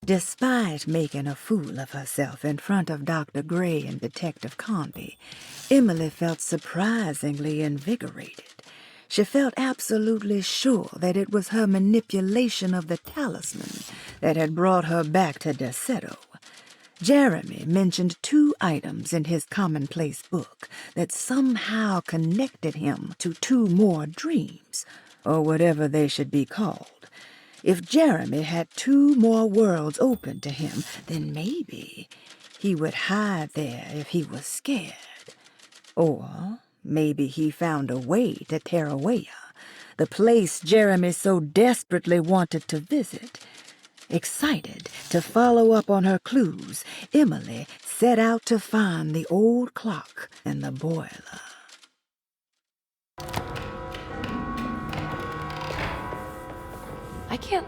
Despite making a fool of herself in front of Dr. Gray and Detective Conby, Emily felt surprisingly invigorated. She felt absolutely sure that it was her manipulation of the talisman that had brought her back to Derceto. Jeremy mentioned 2 items in his commonplace book that somehow connected him to 2 more dreams, or whatever they should be called. If Jeremy had 2 more worlds open to him, then maybe he would hide there if he was scared. Or maybe he found a way to Terrawea, the place Jeremy so desperately wanted to visit. Excited to follow up on her clues, Emily set out to find the old clock and the boiler. I can't...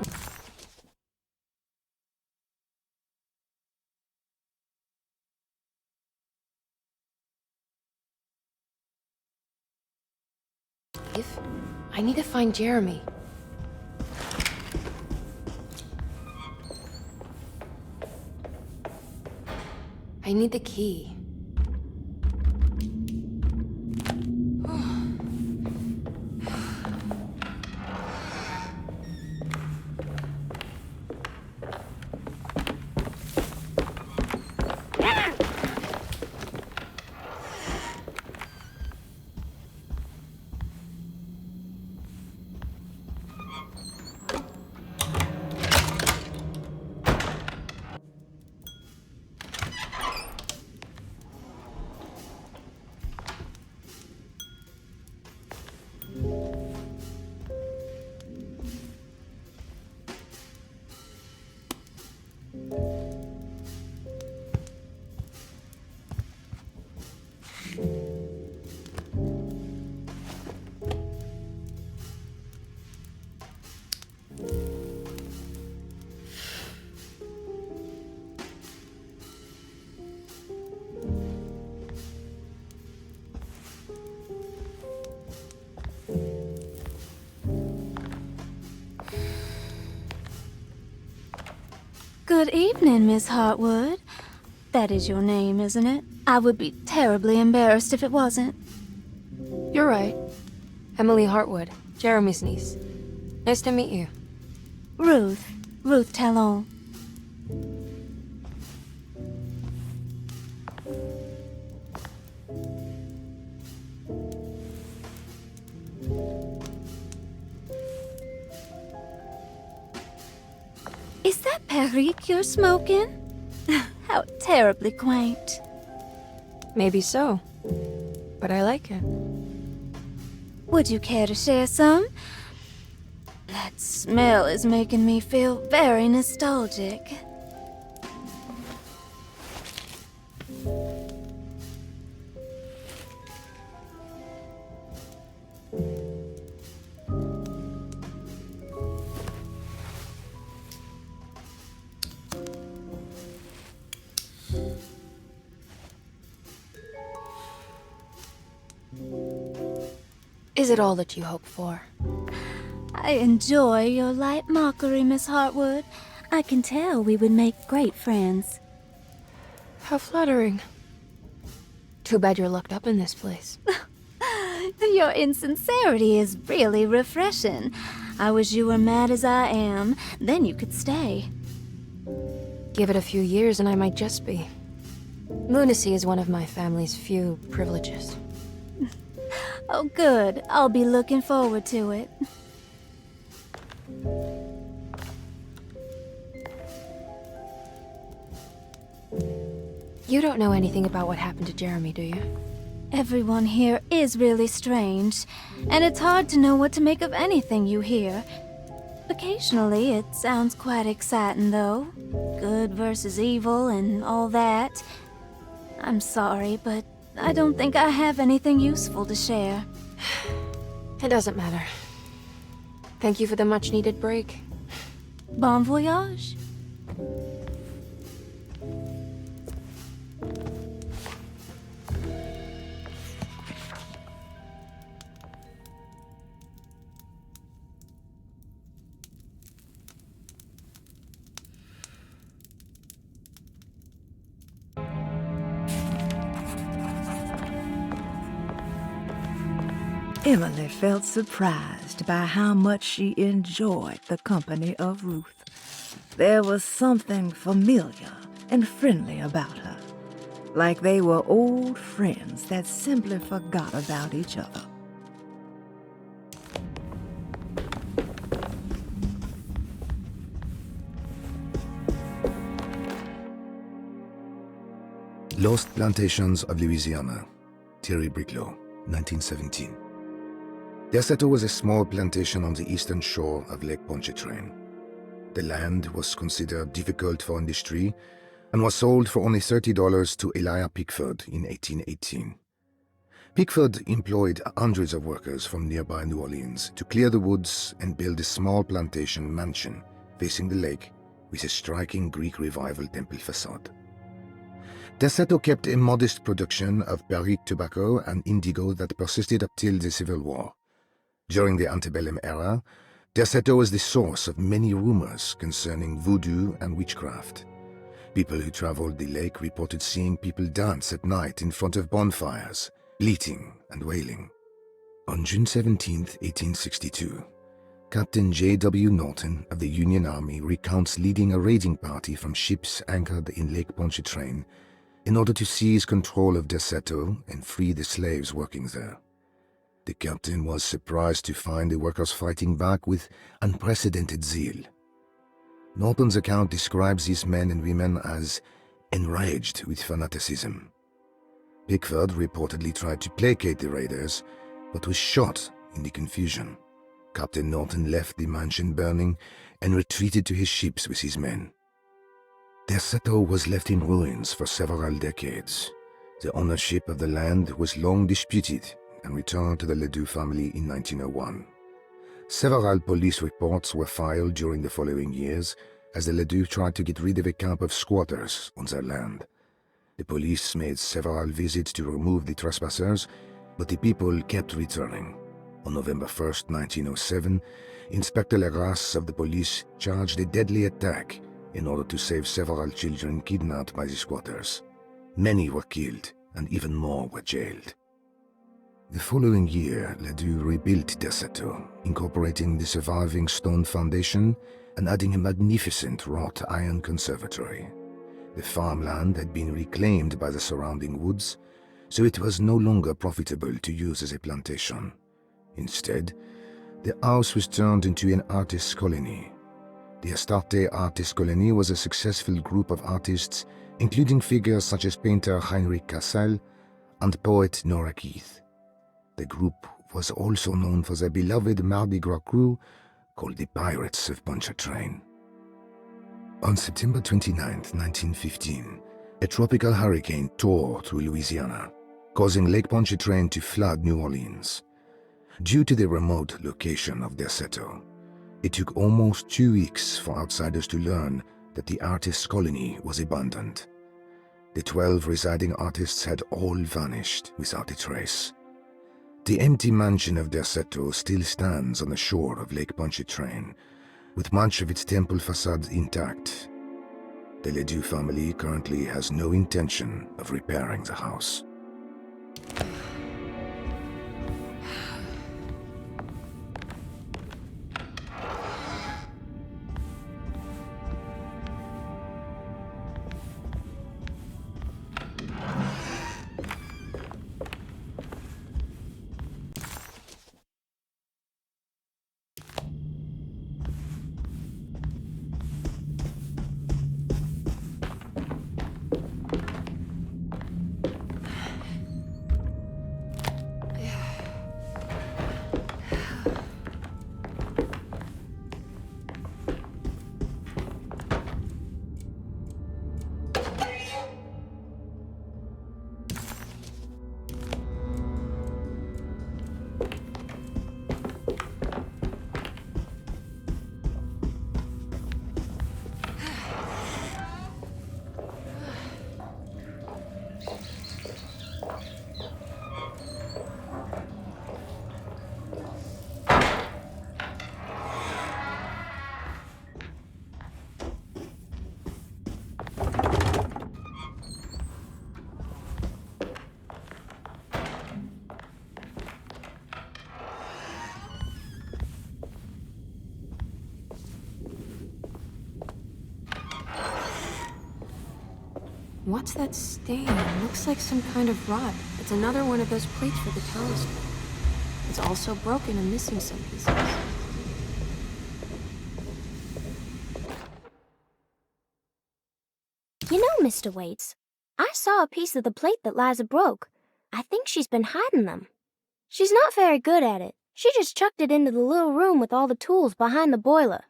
I need to find Jeremy. I need the key. Good evening, Miss Hartwood. That is your name, isn't it? I would be terribly embarrassed if it wasn't. You're right. Emily Hartwood, Jeremy's niece. Nice to meet you. Ruth Talon. Is that Perique you're smoking? How terribly quaint. Maybe so, but I like it. Would you care to share some? That smell is making me feel very nostalgic. Is it all that you hope for? I enjoy your light mockery, Miss Hartwood. I can tell we would make great friends. How flattering. Too bad you're locked up in this place. Your insincerity is really refreshing. I wish you were mad as I am. Then you could stay. Give it a few years and I might just be. Lunacy is one of my family's few privileges. Oh, good. I'll be looking forward to it. You don't know anything about what happened to Jeremy, do you? Everyone here is really strange, and it's hard to know what to make of anything you hear. Occasionally, it sounds quite exciting, though. Good versus evil and all that. I'm sorry, but I don't think I have anything useful to share. It doesn't matter. Thank you for the much-needed break. Bon voyage. Emily felt surprised by how much she enjoyed the company of Ruth. There was something familiar and friendly about her, like they were old friends that simply forgot about each other. Lost Plantations of Louisiana, Thierry Briclot, 1917. Derceto was a small plantation on the eastern shore of Lake Pontchartrain. The land was considered difficult for industry and was sold for only $30 to Elijah Pickford in 1818. Pickford employed hundreds of workers from nearby New Orleans to clear the woods and build a small plantation mansion facing the lake with a striking Greek Revival temple facade. Derceto kept a modest production of barrique tobacco and indigo that persisted up till the Civil War. During the antebellum era, Derceto was the source of many rumors concerning voodoo and witchcraft. People who traveled the lake reported seeing people dance at night in front of bonfires, bleating and wailing. On June 17, 1862, Captain J.W. Norton of the Union Army recounts leading a raiding party from ships anchored in Lake Pontchartrain in order to seize control of Derceto and free the slaves working there. The captain was surprised to find the workers fighting back with unprecedented zeal. Norton's account describes these men and women as enraged with fanaticism. Pickford reportedly tried to placate the raiders, but was shot in the confusion. Captain Norton left the mansion burning and retreated to his ships with his men. Derceto was left in ruins for several decades. The ownership of the land was long disputed and returned to the Ledoux family in 1901. Several police reports were filed during the following years as the Ledoux tried to get rid of a camp of squatters on their land. The police made several visits to remove the trespassers, but the people kept returning. On November 1, 1907, Inspector Legrasse of the police charged a deadly attack in order to save several children kidnapped by the squatters. Many were killed and even more were jailed. The following year, Ledoux rebuilt Derceto, incorporating the surviving stone foundation and adding a magnificent wrought iron conservatory. The farmland had been reclaimed by the surrounding woods, so it was no longer profitable to use as a plantation. Instead, the house was turned into an artist's colony. The Astarte Artist Colony was a successful group of artists, including figures such as painter Heinrich Cassel and poet Nora Keith. The group was also known for their beloved Mardi Gras crew called the Pirates of Pontchartrain. On September 29, 1915, a tropical hurricane tore through Louisiana, causing Lake Pontchartrain to flood New Orleans. Due to the remote location of Derceto, it took almost 2 weeks for outsiders to learn that the artist's colony was abandoned. The 12 residing artists had all vanished without a trace. The empty mansion of Derceto still stands on the shore of Lake Pontchartrain, with much of its temple facade intact. The Ledoux family currently has no intention of repairing the house. What's that stain? Looks like some kind of rot. It's another one of those plates for the talisman. It's also broken and missing some pieces. You know, Mr. Waits, I saw a piece of the plate that Liza broke. I think she's been hiding them. She's not very good at it. She just chucked it into the little room with all the tools behind the boiler.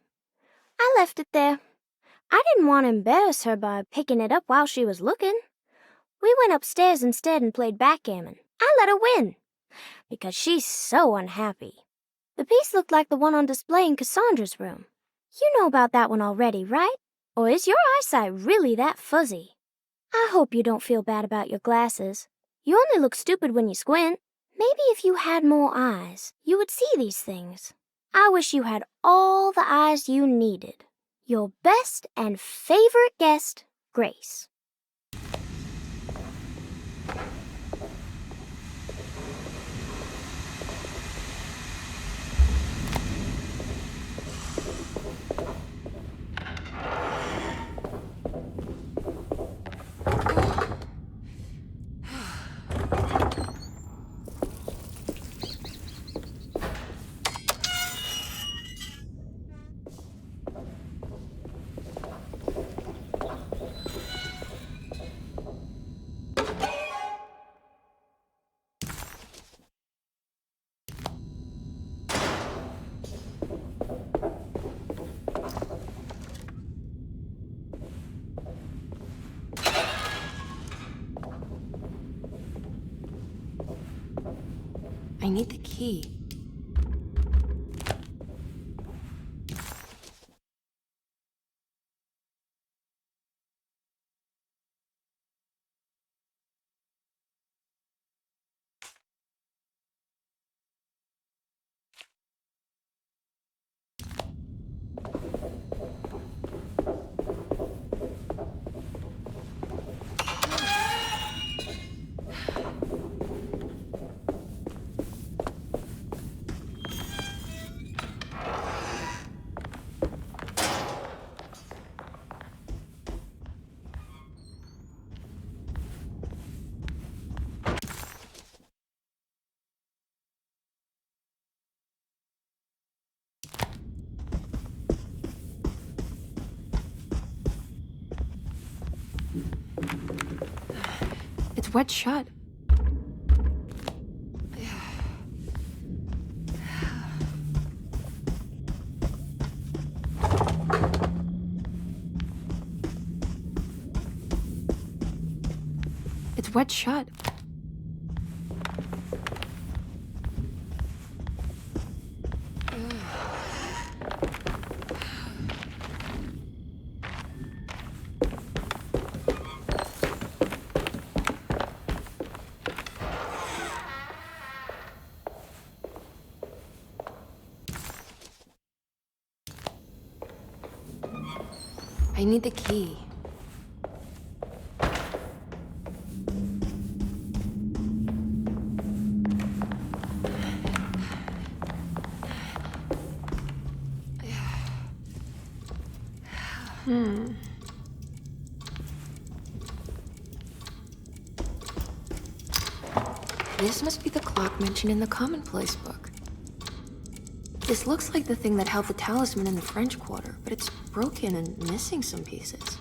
I left it there. I didn't want to embarrass her by picking it up while she was looking. We went upstairs instead and played backgammon. I let her win, because she's so unhappy. The piece looked like the one on display in Cassandra's room. You know about that one already, right? Or is your eyesight really that fuzzy? I hope you don't feel bad about your glasses. You only look stupid when you squint. Maybe if you had more eyes, you would see these things. I wish you had all the eyes you needed. Your best and favorite guest, Grace. I need the key. It's wet shut. It's wet shut. I need the key. This must be the clock mentioned in the commonplace book. This looks like the thing that held the talisman in the French Quarter, but it's broken and missing some pieces.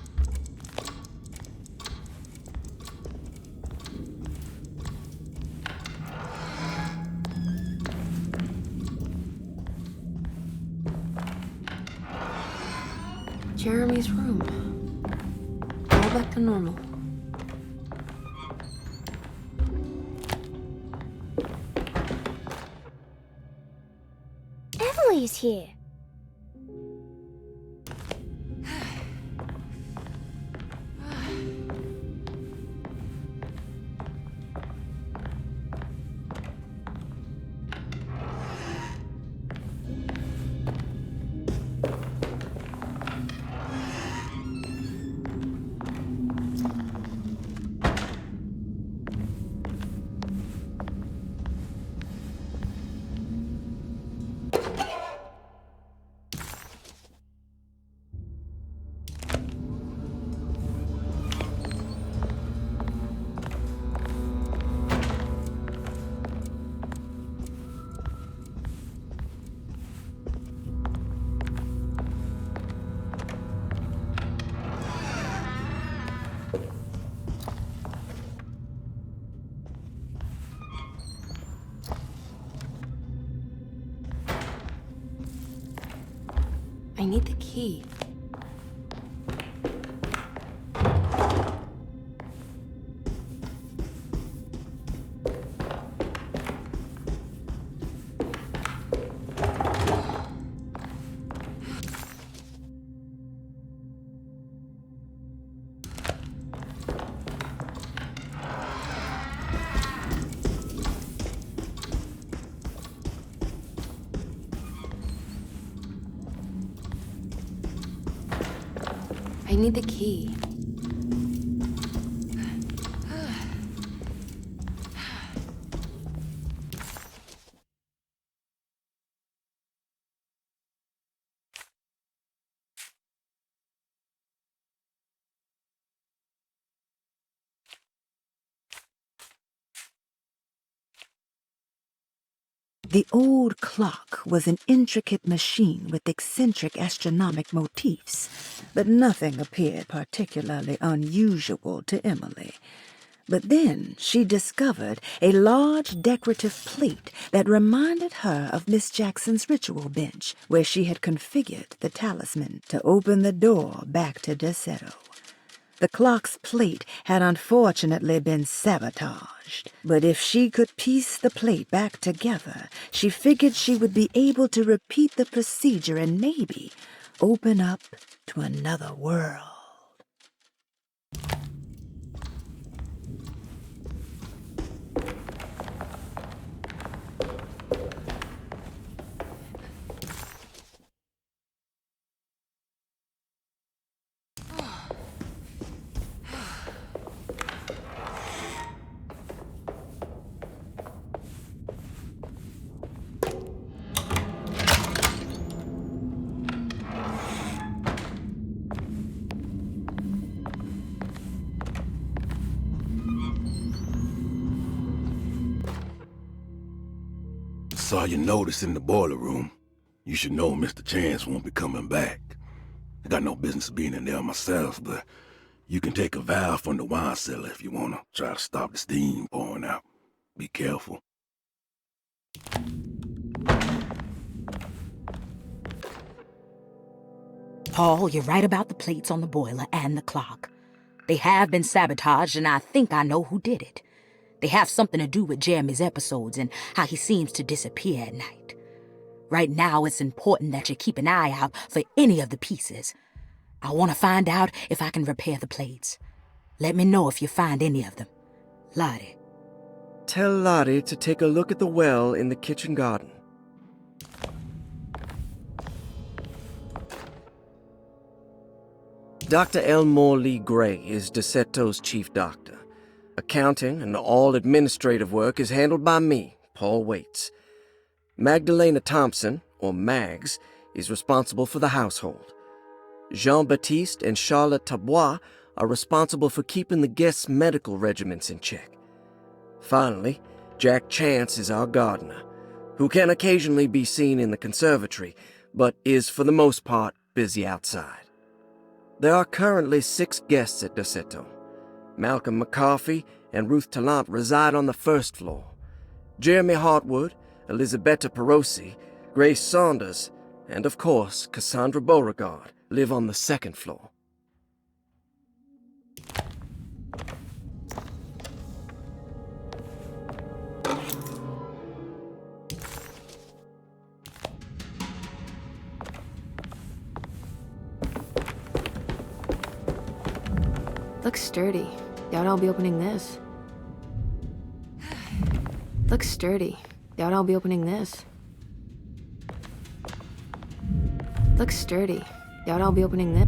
Jeremy's room. All back to normal. Emily's here. I need the key. I need the key. The old clock was an intricate machine with eccentric astronomic motifs, but nothing appeared particularly unusual to Emily. But then she discovered a large decorative plate that reminded her of Miss Jackson's ritual bench, where she had configured the talisman to open the door back to Derceto. The clock's plate had unfortunately been sabotaged, but if she could piece the plate back together, she figured she would be able to repeat the procedure and maybe open up to another world. Saw your notice in the boiler room. You should know Mr. Chance won't be coming back. I got no business being in there myself, but you can take a valve from the wine cellar if you want to try to stop the steam pouring out. Be careful. Paul, you're right about the plates on the boiler and the clock. They have been sabotaged, and I think I know who did it. They have something to do with Jeremy's episodes and how he seems to disappear at night. Right now, it's important that you keep an eye out for any of the pieces. I want to find out if I can repair the plates. Let me know if you find any of them. Lottie. Tell Lottie to take a look at the well in the kitchen garden. Dr. Elmore Lee Gray is Derceto's chief doctor. Accounting and all administrative work is handled by me, Paul Waits. Magdalena Thompson, or Mags, is responsible for the household. Jean-Baptiste and Charlotte Tabois are responsible for keeping the guests' medical regimens in check. Finally, Jack Chance is our gardener, who can occasionally be seen in the conservatory, but is for the most part busy outside. There are currently 6 guests at Derceto. Malcolm McCarthy and Ruth Tallant reside on the first floor. Jeremy Hartwood, Elisabetta Perosi, Grace Saunders, and of course Cassandra Beauregard live on the second floor. Looks sturdy. Doubt I'll be opening this. Looks sturdy. Doubt I'll be opening this. Looks sturdy. Doubt I'll be opening this.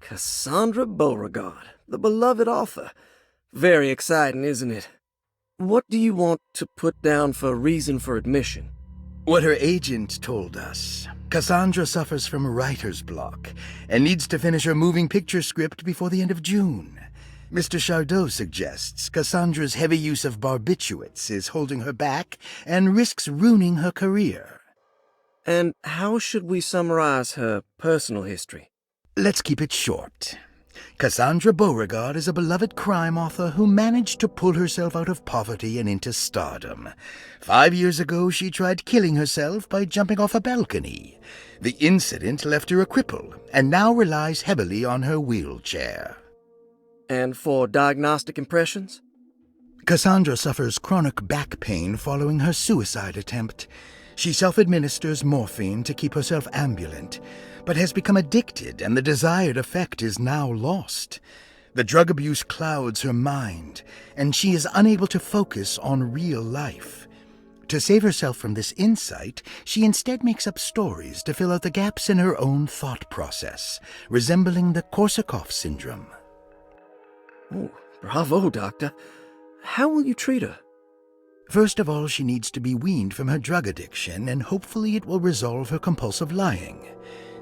Cassandra Beauregard, the beloved author. Very exciting, isn't it? What do you want to put down for reason for admission? What her agent told us. Cassandra suffers from writer's block and needs to finish her moving picture script before the end of June. Mr. Chardot suggests Cassandra's heavy use of barbiturates is holding her back and risks ruining her career. And how should we summarize her personal history? Let's keep it short. Cassandra Beauregard is a beloved crime author who managed to pull herself out of poverty and into stardom. 5 years ago, she tried killing herself by jumping off a balcony. The incident left her a cripple, and now relies heavily on her wheelchair. And for diagnostic impressions? Cassandra suffers chronic back pain following her suicide attempt. She self-administers morphine to keep herself ambulant, but has become addicted, and the desired effect is now lost. The drug abuse clouds her mind, and she is unable to focus on real life. To save herself from this insight, she instead makes up stories to fill out the gaps in her own thought process, resembling the Korsakoff syndrome. Oh, bravo, Doctor. How will you treat her? First of all, she needs to be weaned from her drug addiction, and hopefully it will resolve her compulsive lying.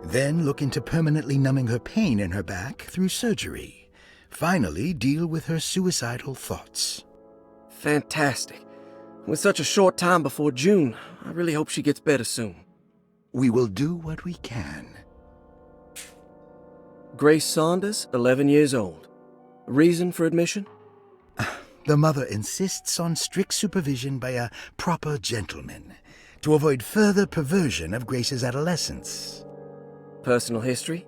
Then look into permanently numbing her pain in her back through surgery. Finally, deal with her suicidal thoughts. Fantastic. With such a short time before June, I really hope she gets better soon. We will do what we can. Grace Saunders, 11 years old. Reason for admission? The mother insists on strict supervision by a proper gentleman to avoid further perversion of Grace's adolescence. Personal history?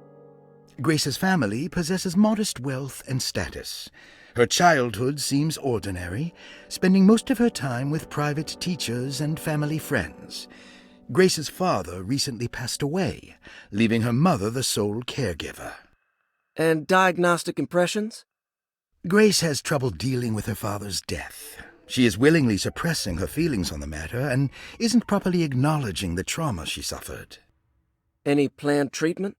Grace's family possesses modest wealth and status. Her childhood seems ordinary, spending most of her time with private teachers and family friends. Grace's father recently passed away, leaving her mother the sole caregiver. And diagnostic impressions? Grace has trouble dealing with her father's death. She is willingly suppressing her feelings on the matter and isn't properly acknowledging the trauma she suffered. Any planned treatment?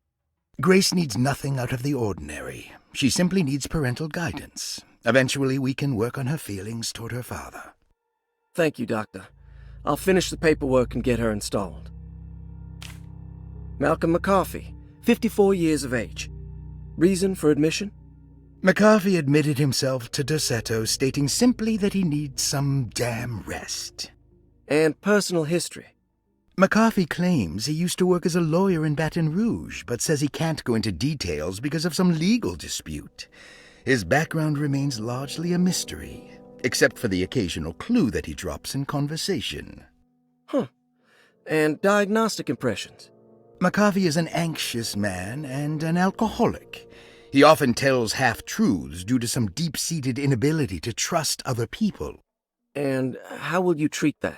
Grace needs nothing out of the ordinary. She simply needs parental guidance. Eventually, we can work on her feelings toward her father. Thank you, Doctor. I'll finish the paperwork and get her installed. Malcolm McCarthy, 54 years of age. Reason for admission? McCarthy admitted himself to Derceto, stating simply that he needs some damn rest. And personal history? McCarthy claims he used to work as a lawyer in Baton Rouge, but says he can't go into details because of some legal dispute. His background remains largely a mystery, except for the occasional clue that he drops in conversation. Huh. And diagnostic impressions? McCarthy is an anxious man and an alcoholic. He often tells half-truths due to some deep-seated inability to trust other people. And how will you treat that?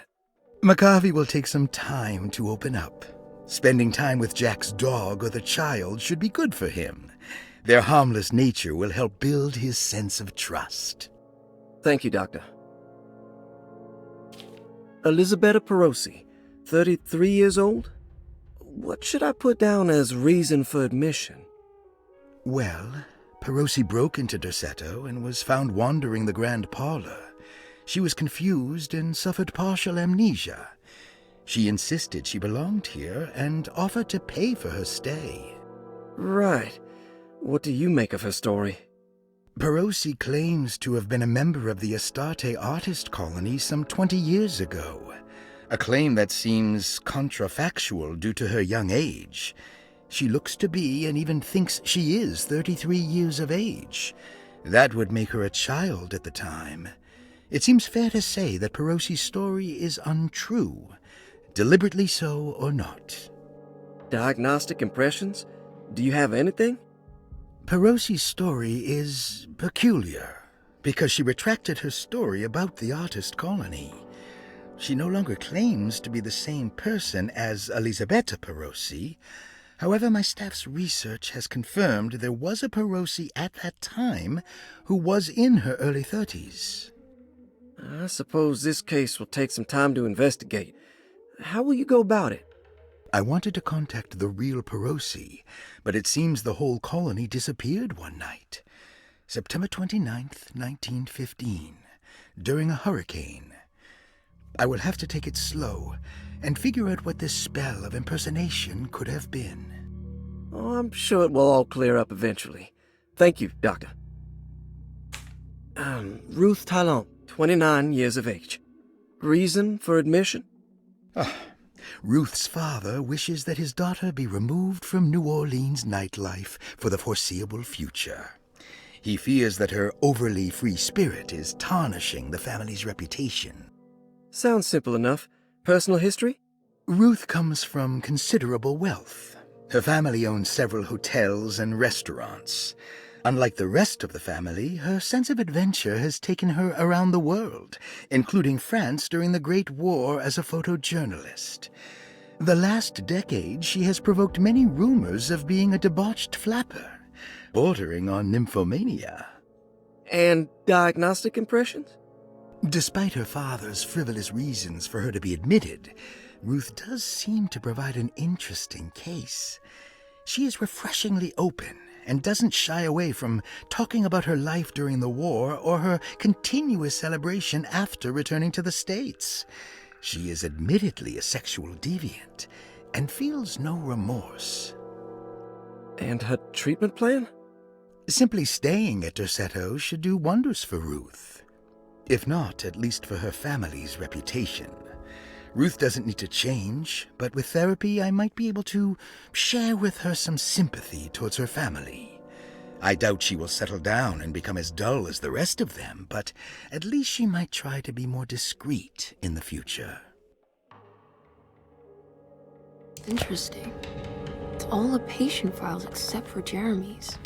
McCarthy will take some time to open up. Spending time with Jack's dog or the child should be good for him. Their harmless nature will help build his sense of trust. Thank you, Doctor. Elisabetta Perosi, 33 years old? What should I put down as reason for admission? Well, Perosi broke into Derceto and was found wandering the grand parlor. She was confused and suffered partial amnesia. She insisted she belonged here and offered to pay for her stay. Right. What do you make of her story? Perosi claims to have been a member of the Astarte artist colony some 20 years ago, a claim that seems contrafactual due to her young age. She looks to be and even thinks she is 33 years of age. That would make her a child at the time. It seems fair to say that Perosi's story is untrue, deliberately so or not. Diagnostic impressions? Do you have anything? Perosi's story is peculiar because she retracted her story about the artist colony. She no longer claims to be the same person as Elisabetta Perosi. However, my staff's research has confirmed there was a Perosi at that time who was in her early 30s. I suppose this case will take some time to investigate. How will you go about it? I wanted to contact the real Perosi, but it seems the whole colony disappeared one night. September 29th, 1915, during a hurricane. I will have to take it slow and figure out what this spell of impersonation could have been. Oh, I'm sure it will all clear up eventually. Thank you, Doctor. Ruth Talon, 29 years of age. Reason for admission? Ruth's father wishes that his daughter be removed from New Orleans nightlife for the foreseeable future. He fears that her overly free spirit is tarnishing the family's reputation. Sounds simple enough. Personal history? Ruth comes from considerable wealth. Her family owns several hotels and restaurants. Unlike the rest of the family, her sense of adventure has taken her around the world, including France during the Great War as a photojournalist. The last decade, she has provoked many rumors of being a debauched flapper, bordering on nymphomania. And diagnostic impressions? Despite her father's frivolous reasons for her to be admitted, Ruth does seem to provide an interesting case. She is refreshingly open and doesn't shy away from talking about her life during the war or her continuous celebration after returning to the States. She is admittedly a sexual deviant and feels no remorse. And her treatment plan? Simply staying at Derceto should do wonders for Ruth. If not, at least for her family's reputation. Ruth doesn't need to change, but with therapy I might be able to share with her some sympathy towards her family. I doubt she will settle down and become as dull as the rest of them, but at least she might try to be more discreet in the future. Interesting. It's all the patient files except for Jeremy's.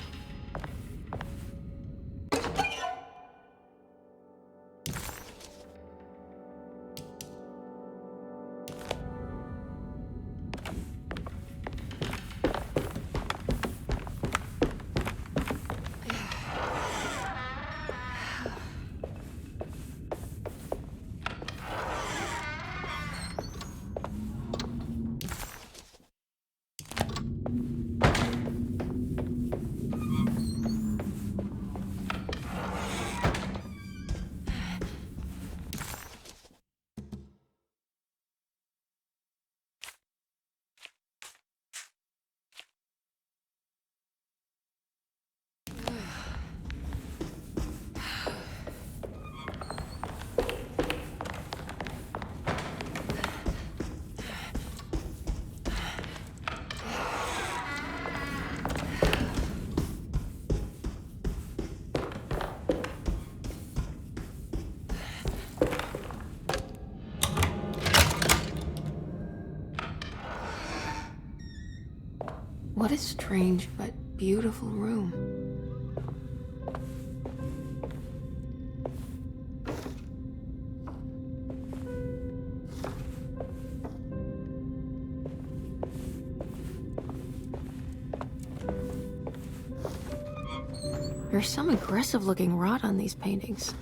What a strange but beautiful room. There's some aggressive-looking rot on these paintings.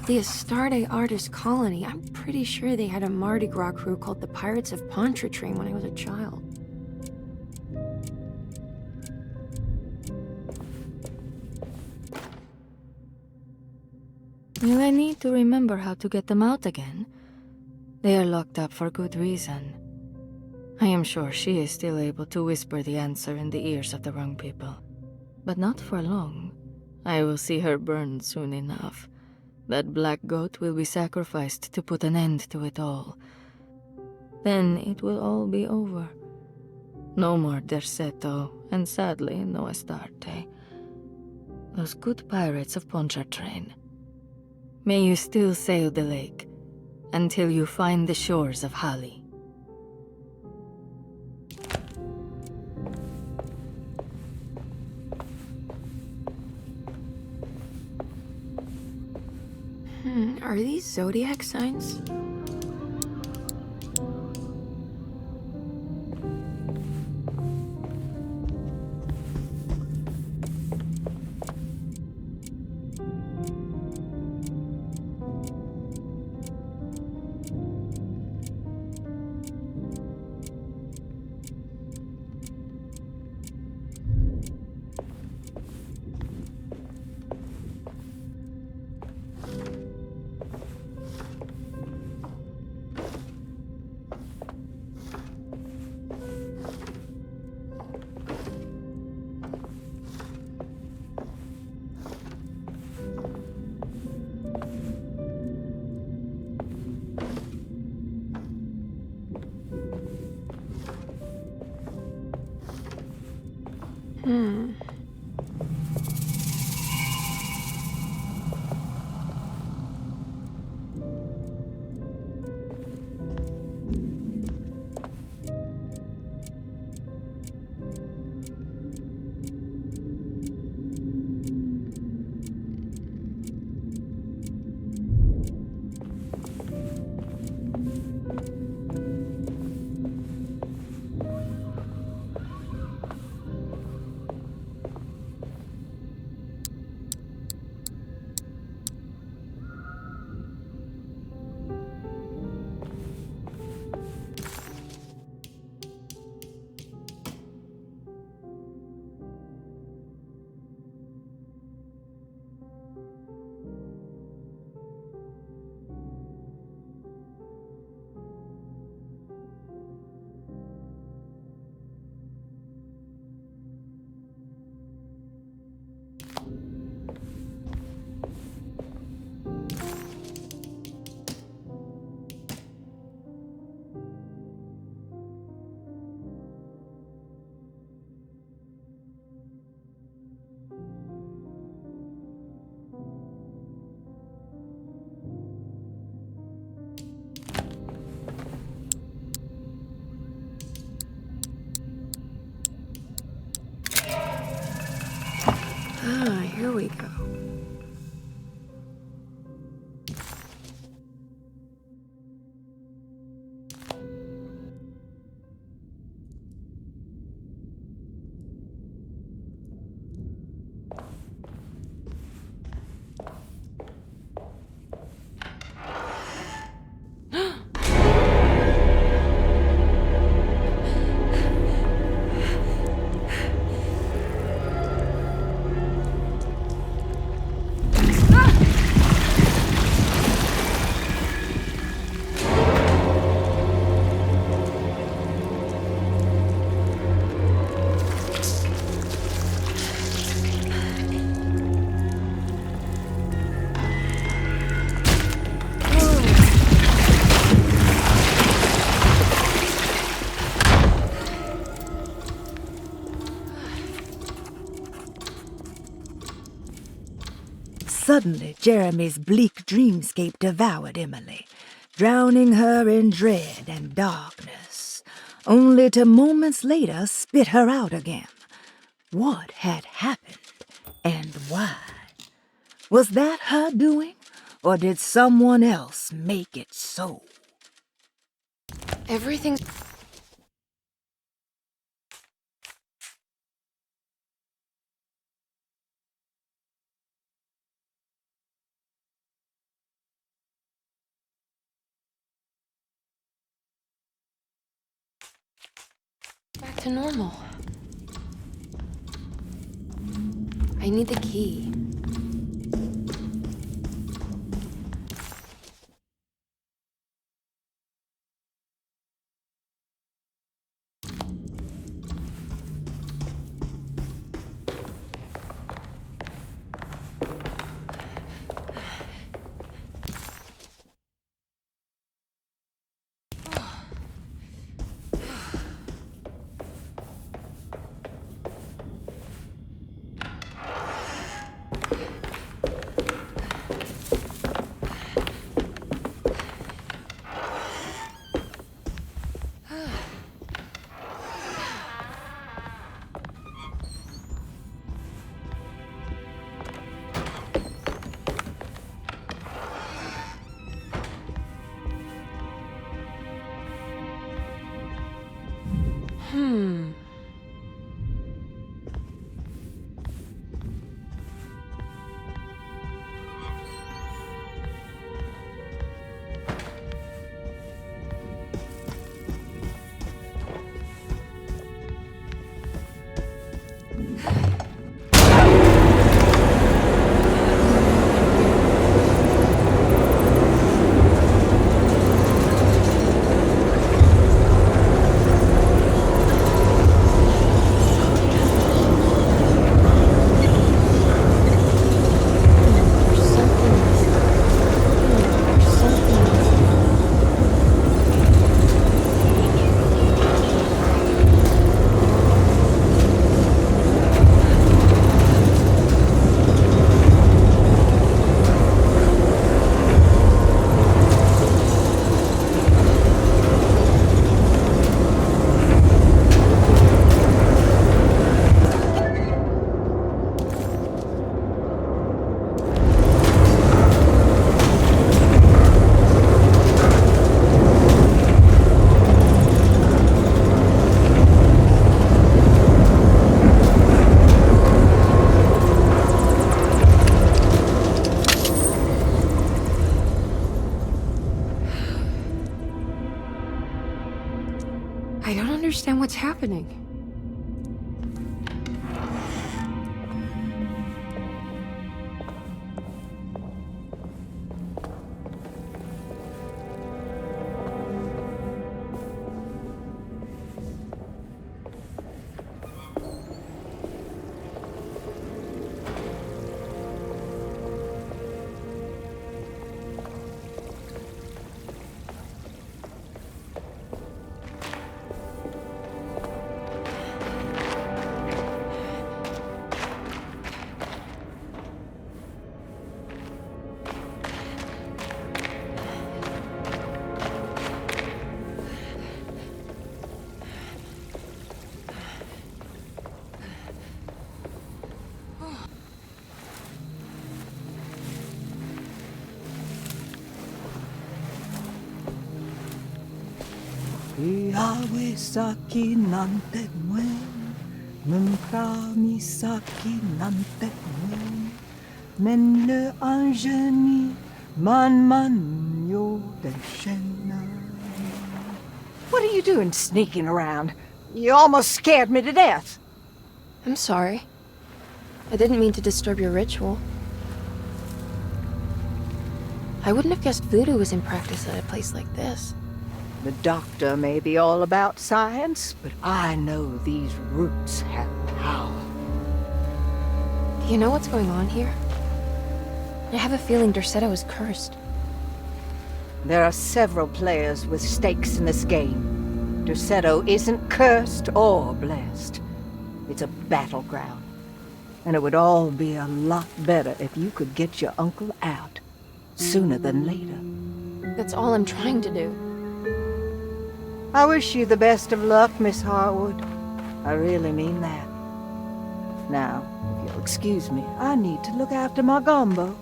The Astarte Artist Colony. I'm pretty sure they had a Mardi Gras crew called the Pirates of Pontchartrain when I was a child. Will I need to remember how to get them out again? They are locked up for good reason. I am sure she is still able to whisper the answer in the ears of the wrong people. But not for long. I will see her burned soon enough. That black goat will be sacrificed to put an end to it all. Then it will all be over. No more Derceto, and sadly, no Astarte. Those good pirates of Pontchartrain. May you still sail the lake, until you find the shores of Hali. Are these zodiac signs? Here we go. Suddenly, Jeremy's bleak dreamscape devoured Emily, drowning her in dread and darkness, only to moments later spit her out again. What had happened, and why? Was that her doing, or did someone else make it so? Everything's... back to normal. I need the key. I don't understand what's happening. Misaki nante mwen, Mempra misaki nante mwen, Men le anjeni man yo deshena. What are you doing sneaking around? You almost scared me to death. I'm sorry. I didn't mean to disturb your ritual. I wouldn't have guessed voodoo was in practice at a place like this. The doctor may be all about science, but I know these roots have power. Do you know what's going on here? I have a feeling Derceto is cursed. There are several players with stakes in this game. Derceto isn't cursed or blessed. It's a battleground. And it would all be a lot better if you could get your uncle out sooner than later. That's all I'm trying to do. I wish you the best of luck, Miss Harwood. I really mean that. Now, if you'll excuse me, I need to look after my gumbo.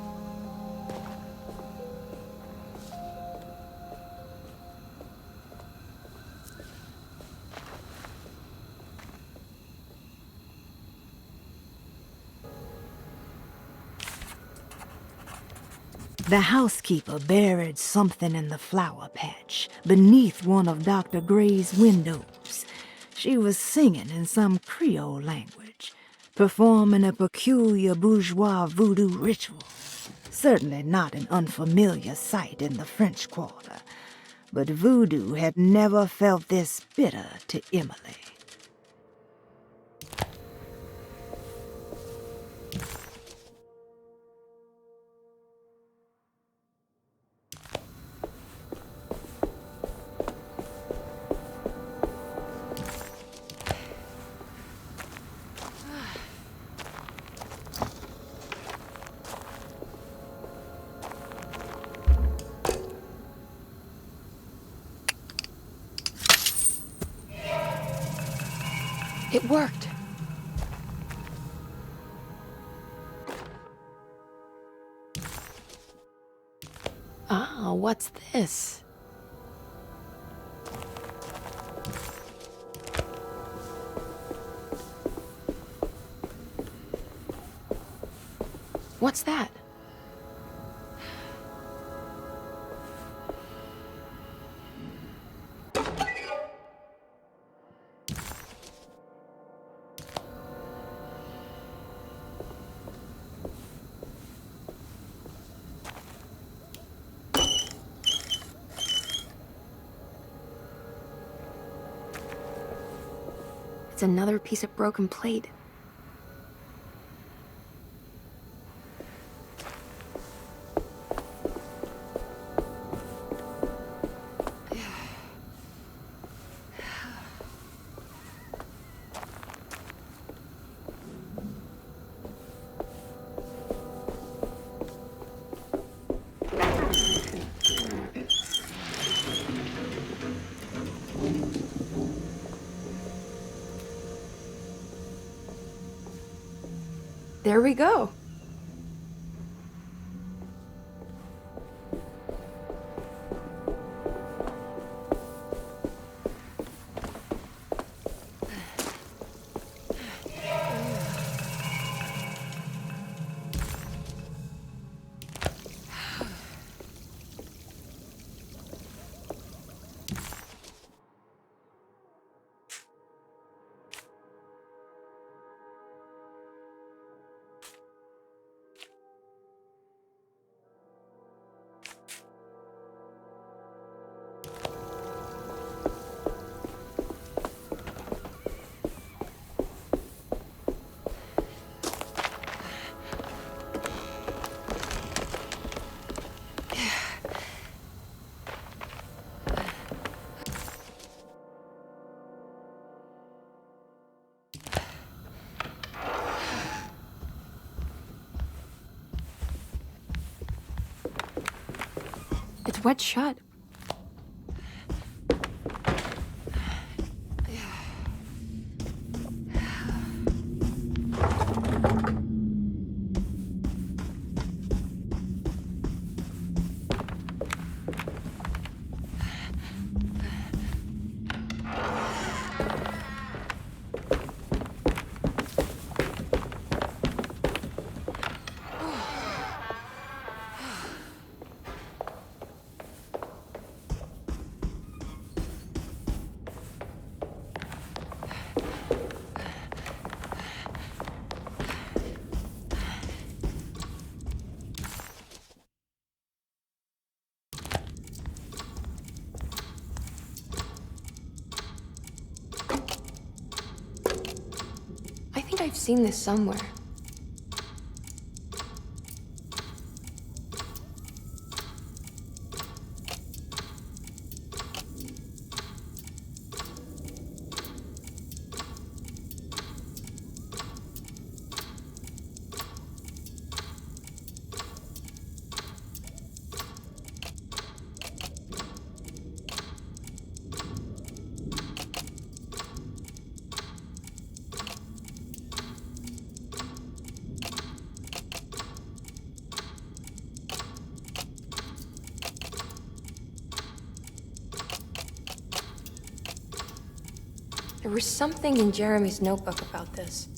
The housekeeper buried something in the flower patch beneath one of Dr. Gray's windows. She was singing in some Creole language, performing a peculiar bourgeois voodoo ritual. Certainly not an unfamiliar sight in the French Quarter, but voodoo had never felt this bitter to Emily. It worked. Ah, what's this? What's that? It's another piece of broken plate. There we go. It's wet shut. I think I've seen this somewhere. There was something in Jeremy's notebook about this.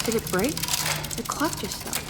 Did it break? The clock just stopped.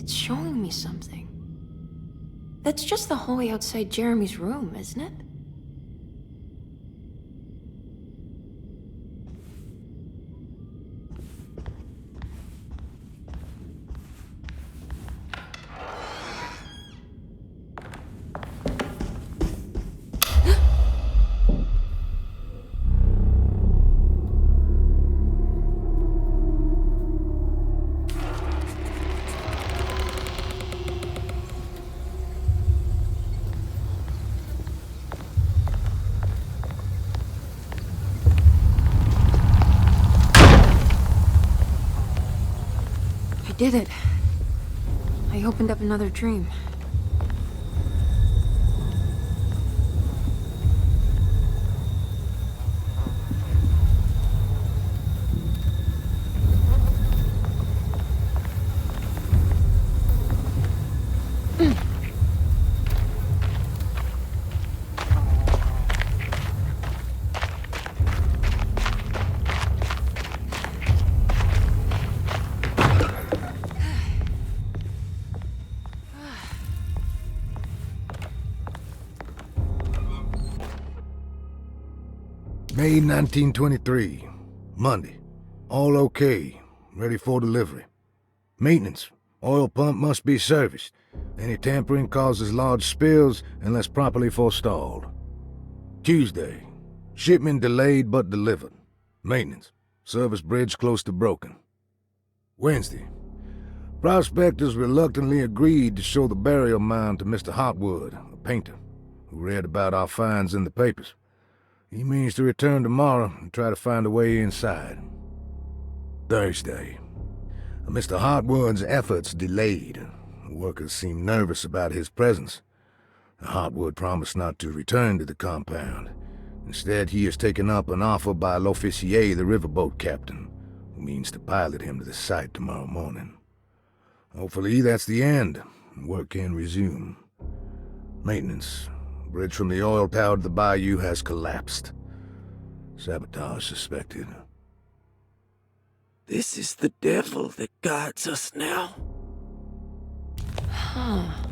It's showing me something. That's just the hallway outside Jeremy's room, isn't it? I did it. I opened up another dream. May 1923, Monday. All okay, ready for delivery. Maintenance. Oil pump must be serviced. Any tampering causes large spills unless properly forestalled. Tuesday. Shipment delayed but delivered. Maintenance. Service bridge close to broken. Wednesday. Prospectors reluctantly agreed to show the burial mound to Mr. Hotwood, a painter, who read about our finds in the papers. He means to return tomorrow and try to find a way inside. Thursday. Mr. Hotwood's efforts delayed. The workers seemed nervous about his presence. Hotwood promised not to return to the compound. Instead, he has taken up an offer by L'Officier, the riverboat captain, who means to pilot him to the site tomorrow morning. Hopefully that's the end, and work can resume. Maintenance. Bridge from the oil tower to the bayou has collapsed. Sabotage suspected. This is the devil that guides us now. Huh.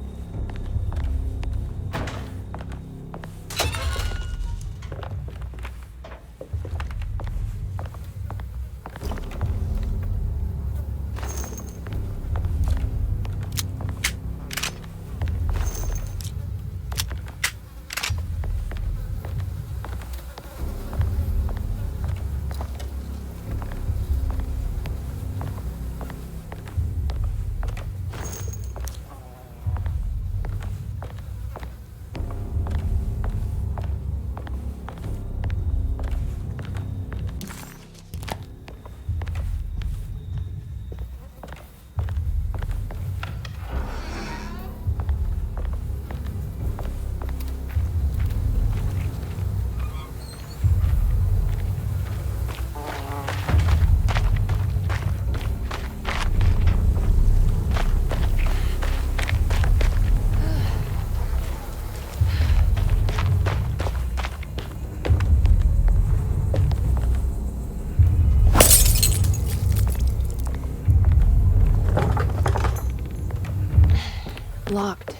Locked.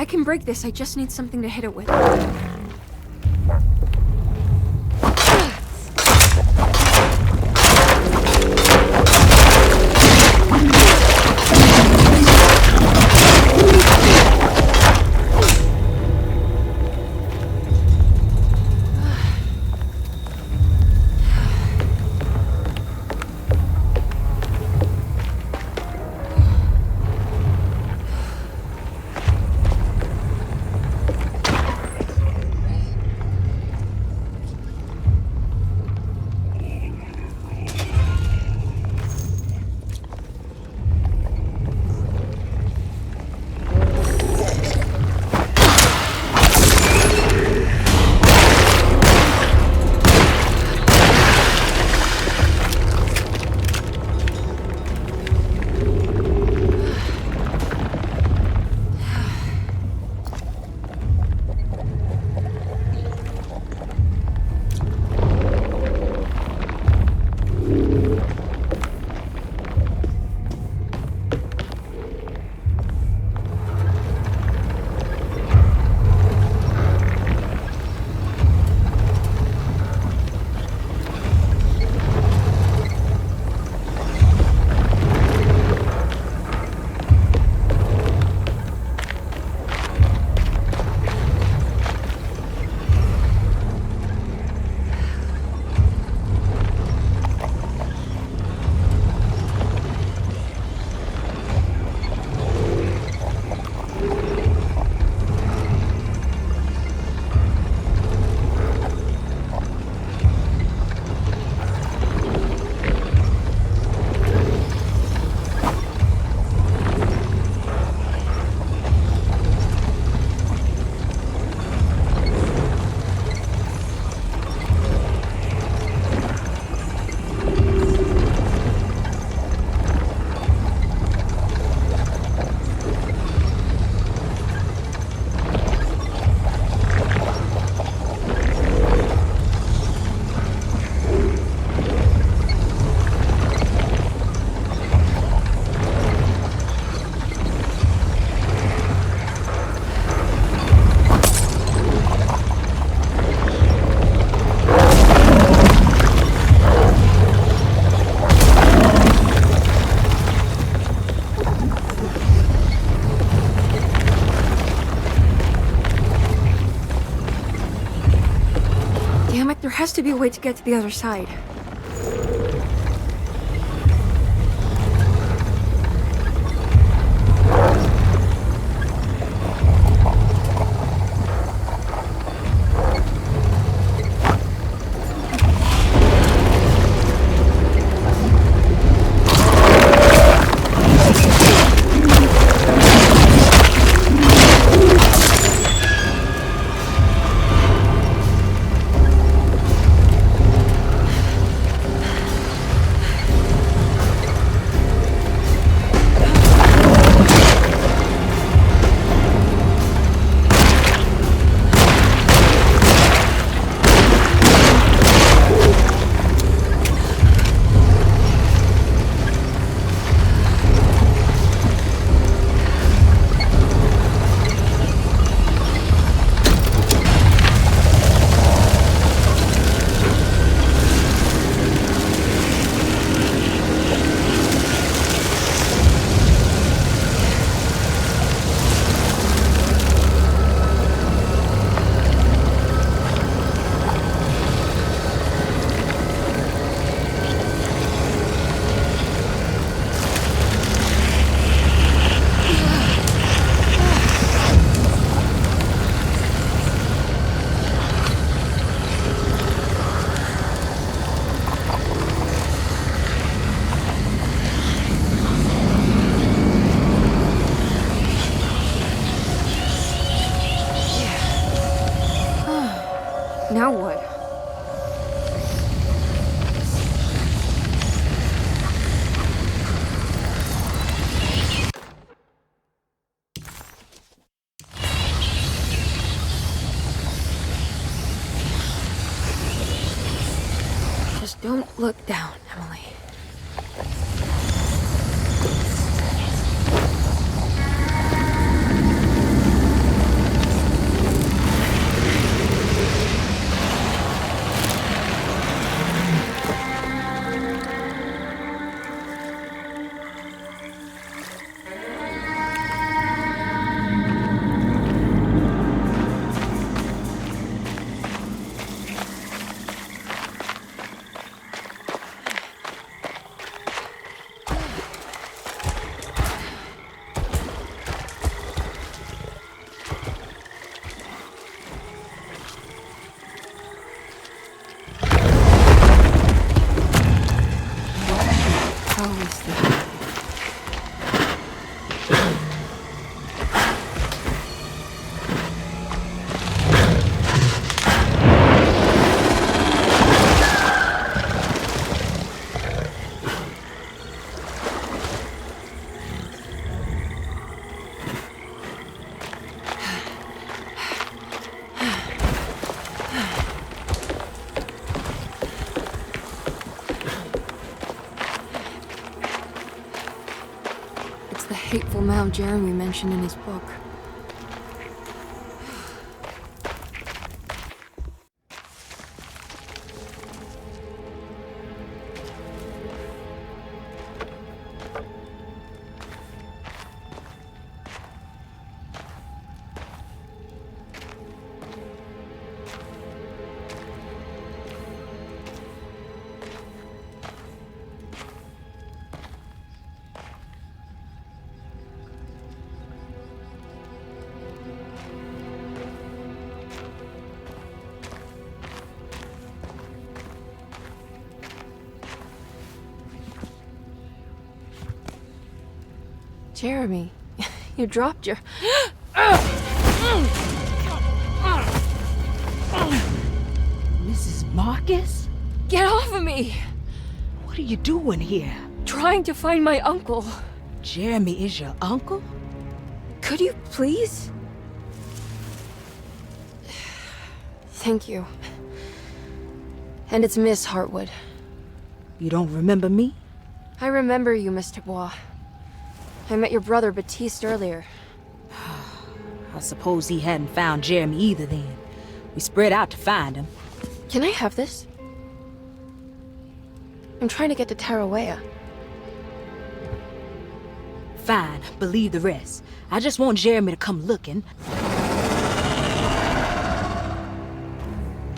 I can break this, I just need something to hit it with. has to be a way to get to the other side. Now what? Just don't look down, Emily. The hateful mound Jeremy mentioned in his book. Jeremy, you dropped your... Mrs. Marcus? Get off of me! What are you doing here? Trying to find my uncle. Jeremy is your uncle? Could you please? Thank you. And it's Miss Hartwood. You don't remember me? I remember you, Miss Dubois. I met your brother Baptiste earlier. I suppose he hadn't found Jeremy either then. We spread out to find him. Can I have this? I'm trying to get to Tarawea. Fine, believe the rest. I just want Jeremy to come looking.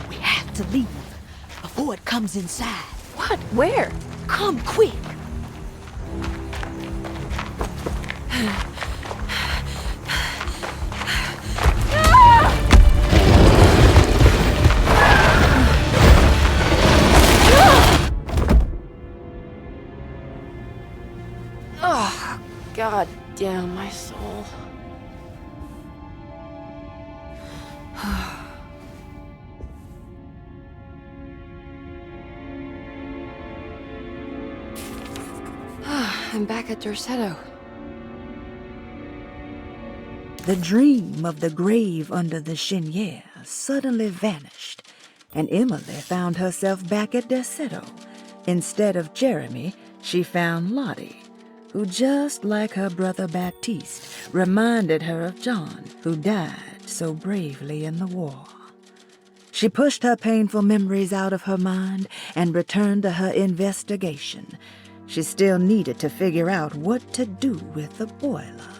We have to leave. before it comes inside. What? Where? Come quick. Oh, God damn my soul. I'm back at Derceto. The dream of the grave under the cheniere suddenly vanished, and Emily found herself back at Derceto. Instead of Jeremy, she found Lottie, who, just like her brother Baptiste, reminded her of John, who died so bravely in the war. She pushed her painful memories out of her mind and returned to her investigation. She still needed to figure out what to do with the boiler.